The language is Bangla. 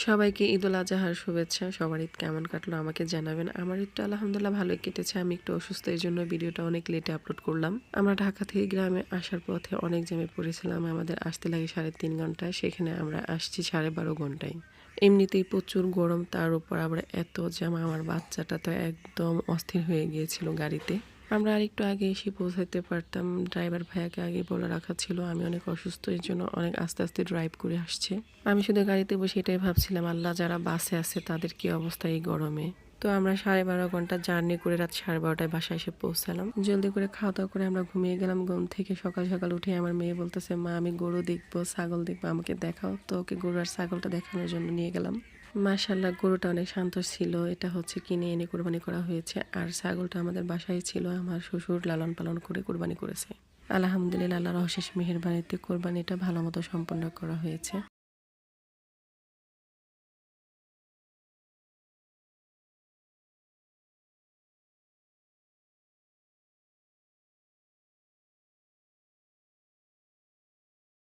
সবাইকে ঈদুল আজহার শুভেচ্ছা। সবার ঈদ কেমন কাটলো আমাকে জানাবেন। আমার ঈদটা আলহামদুলিল্লাহ ভালোই কেটেছে। আমি একটু অসুস্থ, এজন্য ভিডিওটা অনেক লেটে আপলোড করলাম। আমরা ঢাকা থেকে গ্রামে আসার পথে অনেক জ্যামে পড়েছিলাম। আমাদের আসতে লাগে 3.5 ঘন্টা, সেখানে আমরা আসছি 12.5 ঘন্টায়। এমনিতেই প্রচুর গরম, তার উপর আবার এত জ্যাম। আমার বাচ্চাটা তো একদম অস্থির হয়ে গিয়েছিল গাড়িতে। আমরা আরেকটু আগে এসে পৌঁছাতে পারতাম, ড্রাইভার ভাইয়াকে আগে বলে রাখা ছিল। আমি অনেক অসুস্থ, এর জন্য অনেক আস্তে আস্তে ড্রাইভ করে আসছে। আমি শুধু গাড়িতে বসে এটাই ভাবছিলাম, আল্লাহ যারা বাসে আছে তাদের কি অবস্থা এই গরমে। তো আমরা 12.5 ঘন্টা জার্নি করে রাত 12:30টায় বাসায় এসে পৌঁছালাম। জলদি করে খাওয়া দাওয়া করে আমরা ঘুমিয়ে গেলাম। ঘুম থেকে সকাল সকাল উঠে আমার মেয়ে বলতেছে, মা আমি গরু দেখবো, ছাগল দেখবো, আমাকে দেখাও। তো ওকে গরু আর ছাগলটা দেখানোর জন্য নিয়ে গেলাম। মাশাআল্লাহ, গরুটা অনেক শান্ত ছিল। এটা হচ্ছে কিনে এনে কোরবানি করা হয়েছে। আর ছাগলটা আমাদের বাসায় ছিল, আমার শ্বশুর লালন পালন করে কোরবানি করেছে। আলহামদুলিল্লাহ, আল্লাহর অশেষ মেহেরবানিতে কোরবানিটা ভালো মতো সম্পন্ন করা হয়েছে।